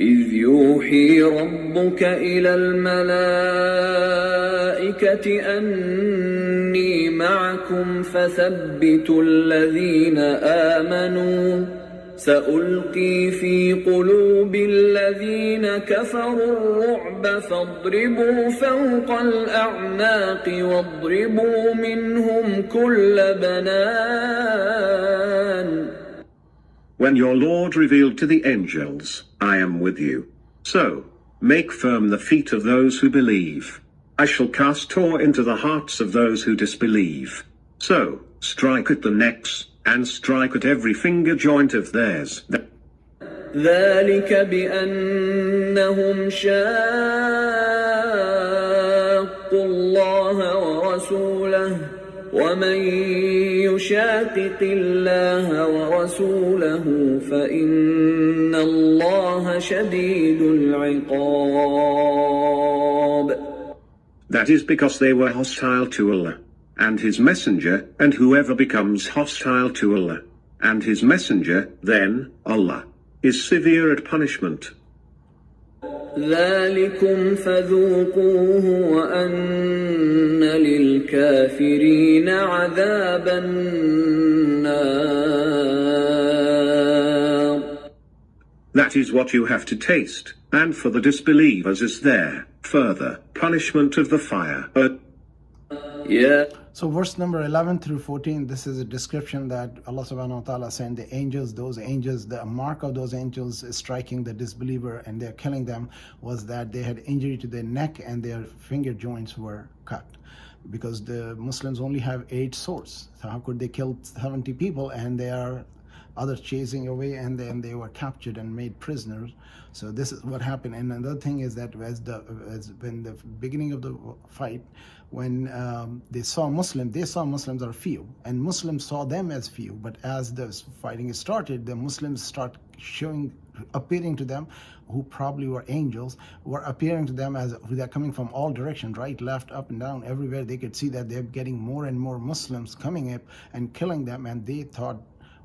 إذ يوحي ربك إلى الملائكة أني معكم فثبتوا الذين آمنوا سألقي في قلوب الذين كفروا الرعب فاضربوا فوق الأعناق واضربوا منهم كل بنان. When your Lord revealed to the angels, I am with you. So, make firm the feet of those who believe. I shall cast awe into the hearts of those who disbelieve. So, strike at the necks, and strike at every finger joint of theirs. ذلك بأنهم شاقوا الله ورسوله ومن يشاقق الله ورسوله فإن الله شديد العقاب. That is because they were hostile to Allah and His Messenger, and whoever becomes hostile to Allah and His Messenger, then Allah is severe at punishment. ذلكم فذوقوه وأن للكافرين عذاب النار. That is what you have to taste, and for the disbelievers is there further punishment of the fire. Yeah. So verse number 11 through 14, this is a description that Allah subhanahu wa ta'ala sent the angels. Those angels, the mark of those angels is striking the disbeliever and they're killing them was that they had injury to their neck and their finger joints were cut. Because the Muslims only have 8 swords. So how could they kill 70 people and they are others chasing away, and then they were captured and made prisoners. So this is what happened. And another thing is that when the beginning of the fight, when they saw Muslims are few, and Muslims saw them as few. But as the fighting started, the Muslims start appearing to them, who probably were angels, were appearing to them as they're coming from all directions, right, left, up and down, everywhere. They could see that they're getting more and more Muslims coming up and killing them, and they thought,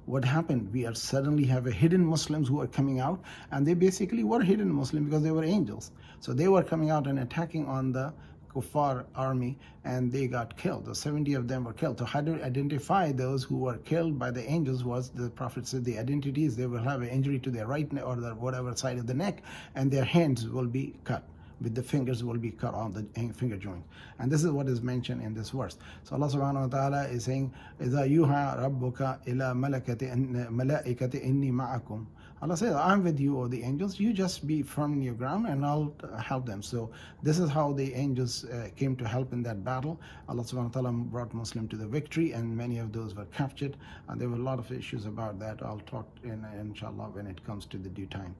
what happened? We are suddenly have a hidden Muslims who are coming out, and they basically were hidden Muslim because they were angels. So they were coming out and attacking on the Kuffar army, and they got killed. The 70 of them were killed. So how to identify those who were killed by the angels was, the Prophet said, the identities, they will have an injury to their right neck or the whatever side of the neck, and their hands will be cut. With the fingers will be cut on the finger joint. And this is what is mentioned in this verse. So Allah subhanahu wa ta'ala is saying, إِذَا يُوحَى رَبُّكَ إِلَى مَلَائِكَةِ إِنِّي مَعَكُمْ. Allah says, I'm with you, O the angels. You just be firm in your ground and I'll help them. So this is how the angels came to help in that battle. Allah subhanahu wa ta'ala brought Muslim to the victory, and many of those were captured. And there were a lot of issues about that. I'll talk inshallah when it comes to the due time.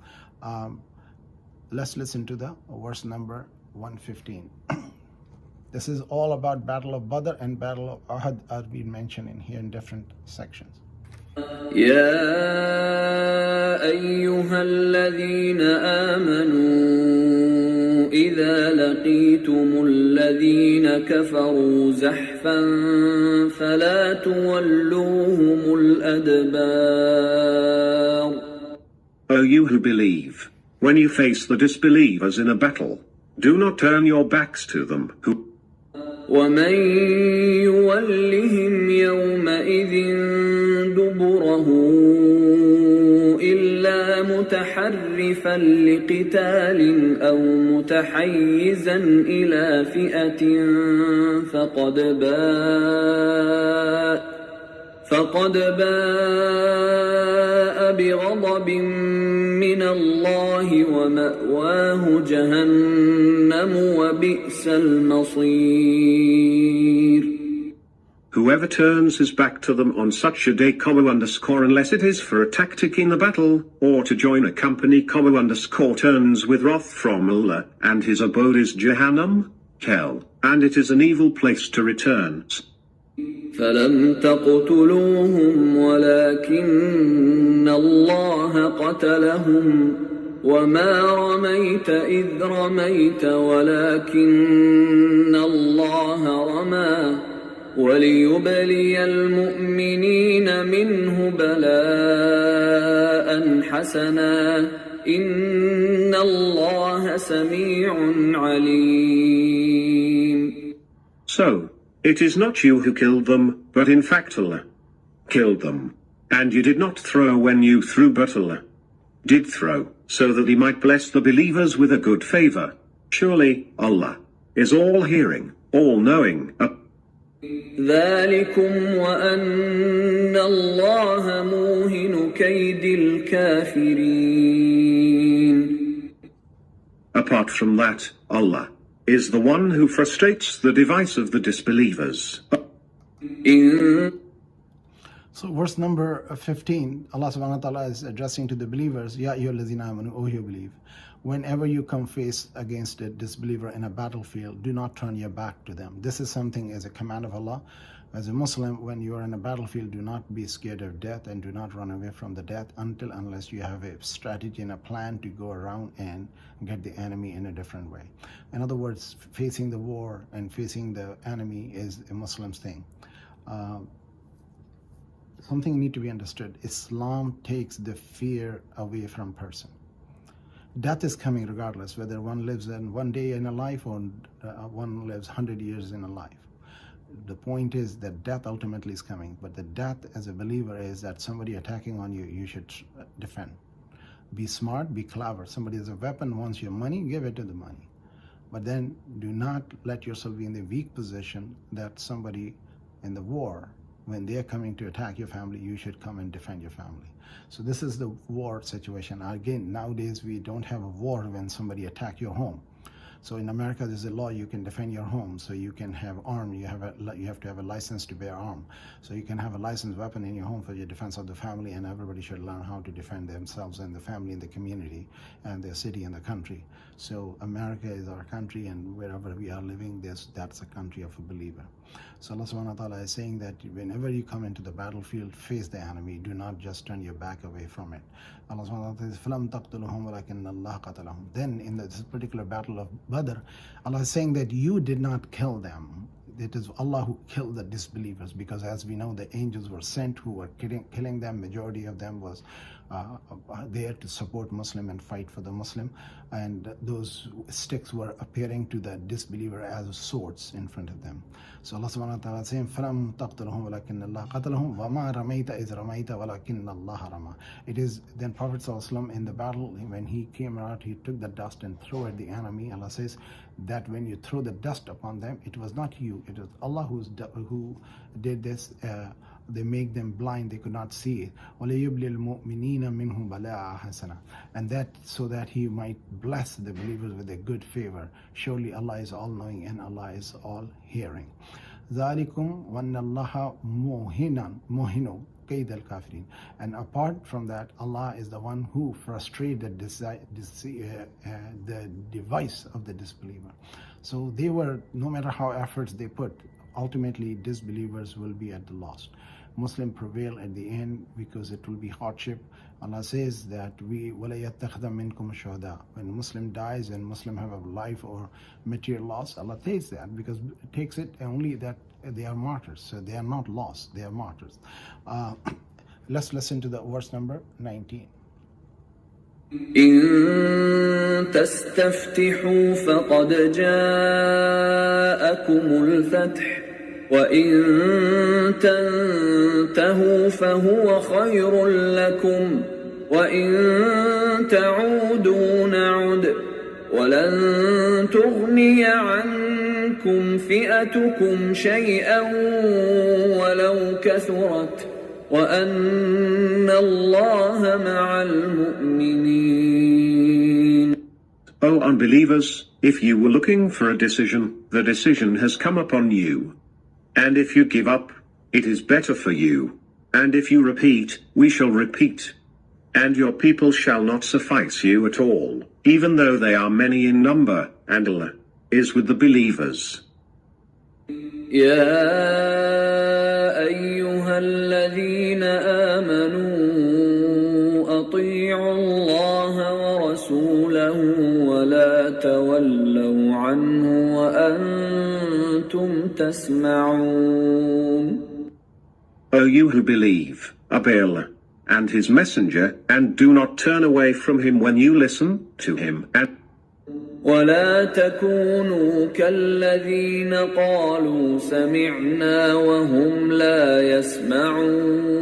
Let's listen to the verse number 115. This is all about Battle of Badr and Battle of Uhud are being mentioned in here in different sections. يا أيها الذين آمنوا إذا لقيتم الذين كفروا زحفا فلا تولوهم الأدبار. O you who believe, when you face the disbelievers in a battle, do not turn your backs to them. وَمَن يُوَلِّهِمْ يَوْمَئِذٍ دُبُرَهُ إِلَّا مُتَحَرِّفًا لِقِتَالٍ أَوْ مُتَحَيِّزًا إِلَى فِئَةٍ فقد باء بغضب من الله ومأواه جهنم وبئس المصير. Whoever turns his back to them on such a day, unless it is for a tactic in the battle, or to join a company, turns with wrath from Allah, and his abode is Jahannam, hell, and it is an evil place to return. فلم تقتلوهم ولكن الله قتلهم وما رميت إذ رميت ولكن الله رمى وليبلي المؤمنين منه بلاء حسنا إن سميع عليم. So, it is not you who killed them, but in fact Allah killed them. And you did not throw when you threw, but Allah did throw, so that he might bless the believers with a good favor. Surely, Allah is all hearing, all knowing. ذلكم وأن الله موهن كيد الكافرين. Apart from that, Allah is the one who frustrates the device of the disbelievers. So verse number 15, Allah subhanahu wa ta'ala is addressing to the believers, Ya ayyuhallazina amanu, O you believe. Whenever you come face against a disbeliever in a battlefield, do not turn your back to them. This is something as a command of Allah. As a Muslim, when you are in a battlefield, do not be scared of death and do not run away from the death unless you have a strategy and a plan to go around and get the enemy in a different way. In other words, facing the war and facing the enemy is a Muslim's thing. Something need to be understood. Islam takes the fear away from person. Death is coming regardless, whether one lives in one day in a life or one lives 100 years in a life. The point is that death ultimately is coming, but the death as a believer is that somebody attacking on you, you should defend. Be smart, be clever. Somebody has a weapon, wants your money, give it to the money. But then do not let yourself be in the weak position that somebody in the war, when they are coming to attack your family, you should come and defend your family. So this is the war situation. Again, nowadays we don't have a war when somebody attack your home. So in America, there's a law you can defend your home. So you can have arm. You have to have a license to bear arm. So you can have a licensed weapon in your home for your defense of the family, and everybody should learn how to defend themselves and the family and the community and their city and the country. So America is our country, and wherever we are living, that's a country of a believer. So Allah subhanahu wa ta'ala is saying that whenever you come into the battlefield, face the enemy. Do not just turn your back away from it. Allah subhanahu wa ta'ala says, فَلَمْ تَقْتُلُهُمْ وَلَكِنَّ اللَّهَ قَتَلَهُمْ. Then in this particular battle of Badr, Allah is saying that you did not kill them. It is Allah who killed the disbelievers, because as we know, the angels were sent who were killing them. Majority of them was there to support Muslim and fight for the Muslim, and those sticks were appearing to the disbeliever as swords in front of them. So Allah subhanahu wa ta'ala is saying, فَلَمْ تَقْتُلُهُمْ وَلَكِنَّ اللَّهَ قَتَلَهُمْ وَمَا رَمَيْتَ إِذْ رَمَيْتَ وَلَكِنَّ اللَّهَ رَمَى. It is then Prophet sallallahu in the battle, when he came out, he took the dust and threw at the enemy. Allah says that when you throw the dust upon them, it was not you, it was Allah who did this. They make them blind, they could not see it. And that so that he might bless the believers with a good favor. Surely Allah is all knowing and Allah is all hearing. ذَلِكُمْ وَأَنَّ اللَّهَ مُوهِنُ كَيْدَ الْكَافِرِينَ. And apart from that, Allah is the one who frustrated the device of the disbeliever. So they were, no matter how efforts they put, ultimately disbelievers will be at the loss. Muslim prevail at the end because it will be hardship. Allah says that وَلَا يَتَّخْذَ مِنْكُمْ شُهَدَاءَ. When Muslim dies and Muslim have a life or material loss, Allah takes that, because it takes it only that they are martyrs. So they are not lost, they are martyrs. Let's listen to the verse number 19. إن تستفتحوا فقد جاءكم الفتح وإن تنتهوا فهو خير لكم وإن تعودوا نعد ولن تغني عنكم فئتكم شيئا ولو كثرت وأن الله مع المؤمنين. O unbelievers, if you were looking for a decision, the decision has come upon you. And if you give up, it is better for you. And if you repeat, we shall repeat. And your people shall not suffice you at all, even though they are many in number, and Allah is with the believers. يا أيها الذين آمنوا أطيعوا الله ورسوله ولا تولوا عنه وأنتم تسمعون. O you who believe, obey Allah and His Messenger, and do not turn away from Him when you listen to Him. And ولا تكونوا كالذين قالوا سمعنا وهم لا يسمعون.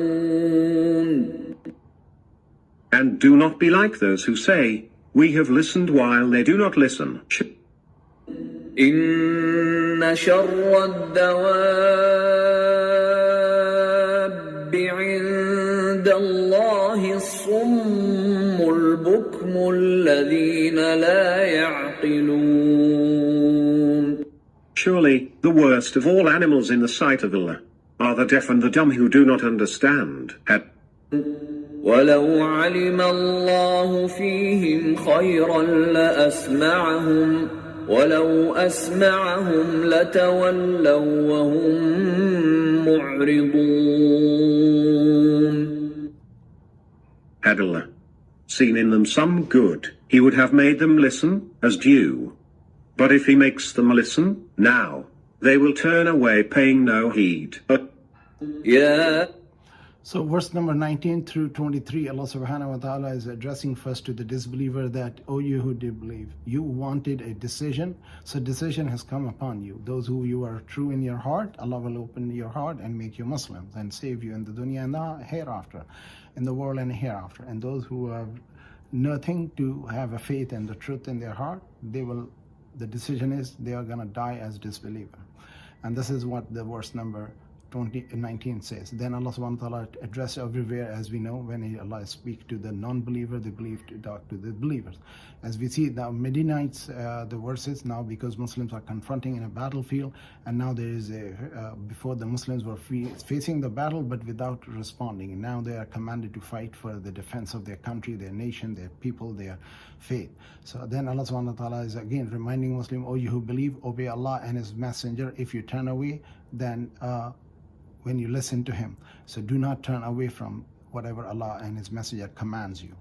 And do not be like those who say, we have listened while they do not listen. إن شر الدواب عند الله الصم البكم الذين لا يعقلون. Surely, the worst of all animals in the sight of Allah are the deaf and the dumb who do not understand. ولو علم الله فيهم خيرا لأسمعهم ولو أسمعهم لتولوا وهم معرضون. Had Allah seen in them some good, He would have made them listen as due. But if He makes them listen now, they will turn away paying no heed. Yeah. So verse number 19 through 23, Allah subhanahu wa ta'ala is addressing first to the disbeliever that, O you who did believe, you wanted a decision, so decision has come upon you. Those who you are true in your heart, Allah will open your heart and make you Muslims and save you in the dunya and the hereafter, in the world and hereafter. And those who have nothing to have a faith and the truth in their heart, the decision is they are going to die as disbeliever. And this is what the verse number 19 says. Then Allah subhanahu wa ta'ala address everywhere, as we know, when Allah speaks to the non-believer, they believe to talk to the believers. As we see the Medinites, the verses now, because Muslims are confronting in a battlefield, and now there is before the Muslims were facing the battle but without responding, and now they are commanded to fight for the defense of their country, their nation, their people, their faith. So then Allah subhanahu wa ta'ala is again reminding Muslim, O you who believe, obey Allah and His Messenger. If you turn away, then when you listen to Him. So do not turn away from whatever Allah and His Messenger commands you.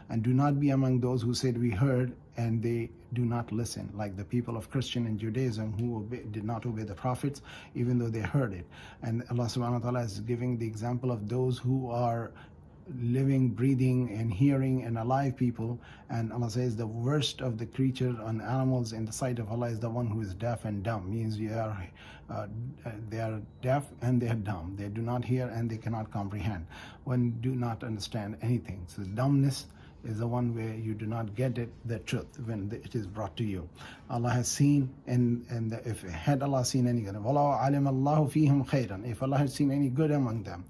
And do not be among those who said we heard and they do not listen, like the people of Christian and Judaism who did not obey the prophets even though they heard it. And Allah subhanahu wa ta'ala is giving the example of those who are living, breathing, and hearing and alive people. And Allah says the worst of the creatures and animals in the sight of Allah is the one who is deaf and dumb. Means they are deaf and they are dumb. They do not hear and they cannot comprehend. One do not understand anything. So dumbness is the one where you do not get the truth when it is brought to you. Allah has seen, and if had Allah seen any good, if Allah had seen any good among them,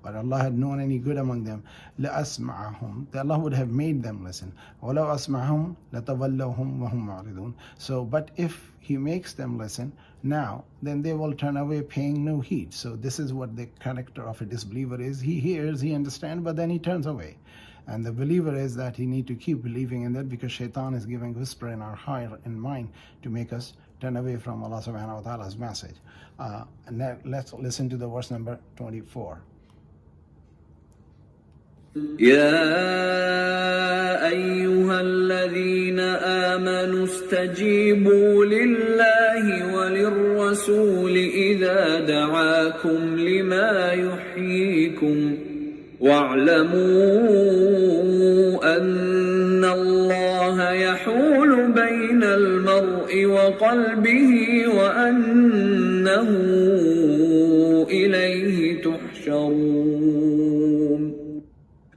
but Allah had known any good among them, لَأَسْمَعَهُمْ, that Allah would have made them listen. وَلَوْ أَسْمَعَهُمْ لَتَوَلَّوْهُمْ وَهُمْ مُعْرِضُونَ. So, but if He makes them listen now, then they will turn away paying no heed. So this is what the character of a disbeliever is. He hears, he understands, but then he turns away. And the believer is that he need to keep believing in that, because shaitan is giving whisper in our heart and mind to make us turn away from Allah subhanahu wa ta'ala's message. And now let's listen to the verse number 24. يا أيها الذين آمنوا استجيبوا لله وللرسول إذا دعاكم لما يحييكم واعلموا أن الله يحول بين المرء وقلبه وأنه إليه تحشرون.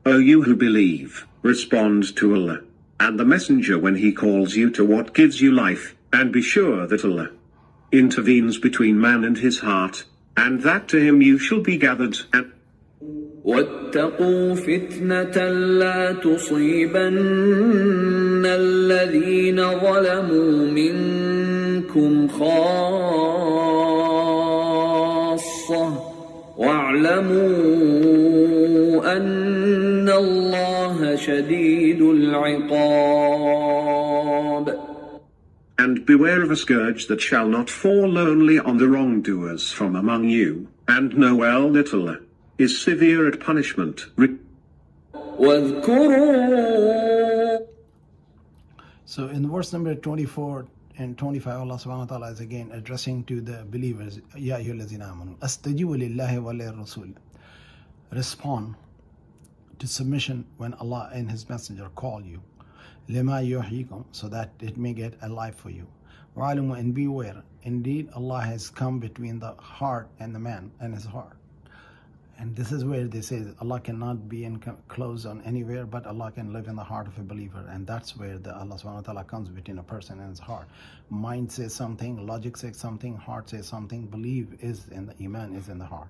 O you who believe, respond to Allah and the Messenger when He calls you to what gives you life, and be sure that Allah intervenes between man and his heart, and that to Him you shall be gathered. And واتقوا فتنة لا تصيبن الذين ظلموا منكم خاصة واعلموا أن الله شديد العقاب. And beware of a scourge that shall not fall only on the wrongdoers from among you, and know well that Allah is severe at punishment. So in verse number 24 and 25, Allah subhanahu wa ta'ala is again addressing to the believers, Ya ayyuhallazina amanu astajibu lillahi wa lirrasul. Respond to submission when Allah and His Messenger call you. لِمَا يُحْيِيكُمْ, so that it may get a life for you. وَعَلِمُوا, and beware, indeed Allah has come between the heart and the man and his heart. And this is where they say Allah cannot be enclosed on anywhere, but Allah can live in the heart of a believer. And that's where the Allah subhanahu wa ta'ala comes between a person and his heart. Mind says something, logic says something, heart says something, belief is in the iman is in the heart.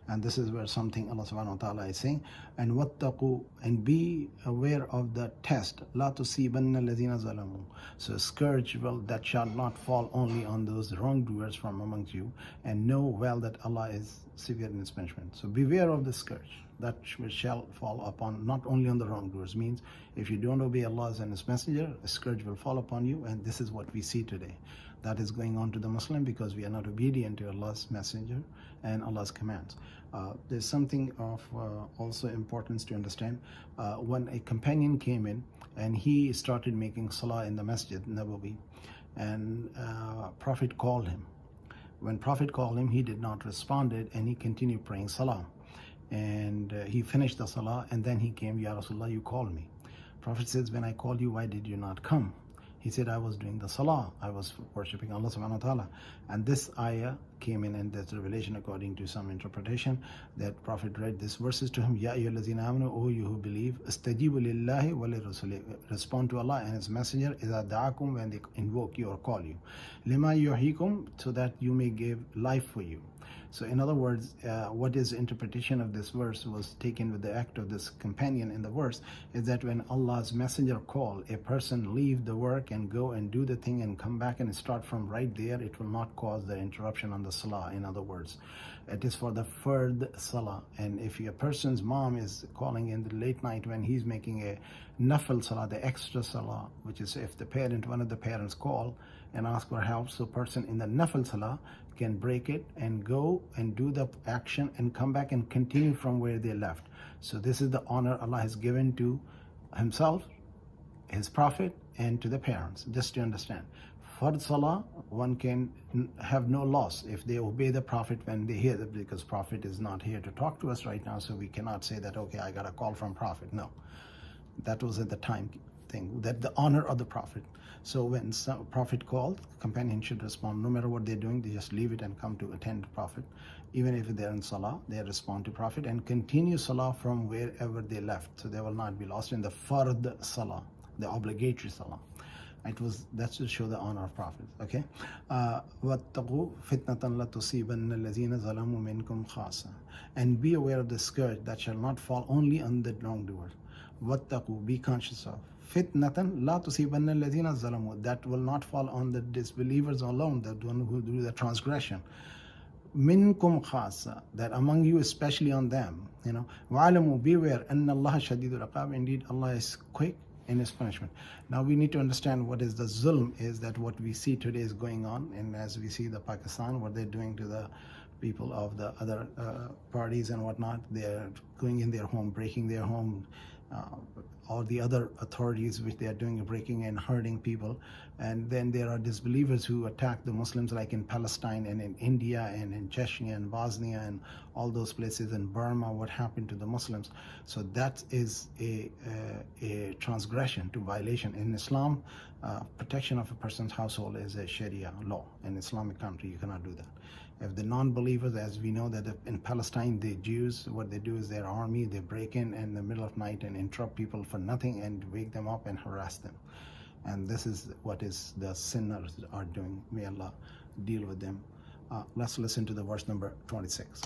And this is where something Allah subhanahu wa ta'ala is saying. And wattaqu, and be aware of the test. La tusibanna alladhina zalamu. So scourge that shall not fall only on those wrongdoers from amongst you. And know well that Allah is severe in his punishment. So beware of the scourge that shall fall upon not only on the wrongdoers. Means if you don't obey Allah and his messenger, a scourge will fall upon you. And this is what we see today. That is going on to the Muslim because we are not obedient to Allah's messenger and Allah's commands. There's something of also importance to understand. When a companion came in and he started making salah in the Masjid Nabawi, and Prophet called him. When Prophet called him, he did not respond, and he continued praying salah. And he finished the salah, and then he came, Ya Rasulullah, you called me. Prophet says, when I called you, why did you not come? He said, I was doing the salah. I was worshipping Allah subhanahu wa ta'ala. And this ayah came in, and there's revelation according to some interpretation that Prophet read these verses to him. Ya ayyuhallazina amanu, O you who believe, istajibu lillahi wa lirrasuli, respond to Allah and his messenger, idha da'akum, when they invoke you or call you. Lima yuhyikum, so that you may give life for you. So in other words, what is interpretation of this verse was taken with the act of this companion in the verse, is that when Allah's messenger call a person leave the work and go and do the thing and come back and start from right there, it will not cause the interruption on the salah. In other words, it is for the fard salah. And if a person's mom is calling in the late night when he's making a nafil salah, the extra salah, which is if one of the parents call and ask for help, so person in the nafil salah can break it and go and do the action and come back and continue from where they left. So this is the honor Allah has given to himself, his prophet, and to the parents. Just to understand, for salah, one can have no loss if they obey the prophet when they hear that, because prophet is not here to talk to us right now, so we cannot say that, okay, I got a call from prophet. No, that was at the time thing, that the honor of the prophet. So when some prophet called, companion should respond. No matter what they're doing, they just leave it and come to attend the prophet. Even if they're in salah, they respond to prophet and continue salah from wherever they left. So they will not be lost in the fard salah, the obligatory salah. That's to show the honor of prophets. Okay. وَاتَّقُوا فِتْنَةً لَتُصِيبَنَّ الَّذِينَ ظَلَمُوا مِنْكُمْ خَاصَّةً, and be aware of the scourge that shall not fall only on the wrongdoers. وَاتَّقُوا, be conscious of. Fitnatan la tusibanna alladhina zalamu, that will not fall on the disbelievers alone, the one who do the transgression. Minkum khasa, that among you, especially on them. Wa'alamu, beware, anna Allah shadidul iqab, indeed Allah is quick in his punishment. Now we need to understand what is the zulm, is that what we see today is going on, and as we see the Pakistan, what they're doing to the people of the other parties and whatnot, they're going in their home, breaking their home, or the other authorities which they are doing, breaking and hurting people. And then there are disbelievers who attack the Muslims, like in Palestine and in India and in Chechnya and Bosnia and all those places, in Burma, what happened to the Muslims. So that is a transgression, to violation. In Islam, protection of a person's household is a Sharia law. In Islamic country, you cannot do that. If the non-believers, as we know that in Palestine, the Jews, what they do is their army, they break in the middle of night and interrupt people for nothing and wake them up and harass them. And this is what is the sinners are doing. May Allah deal with them. Let's listen to the verse number 26.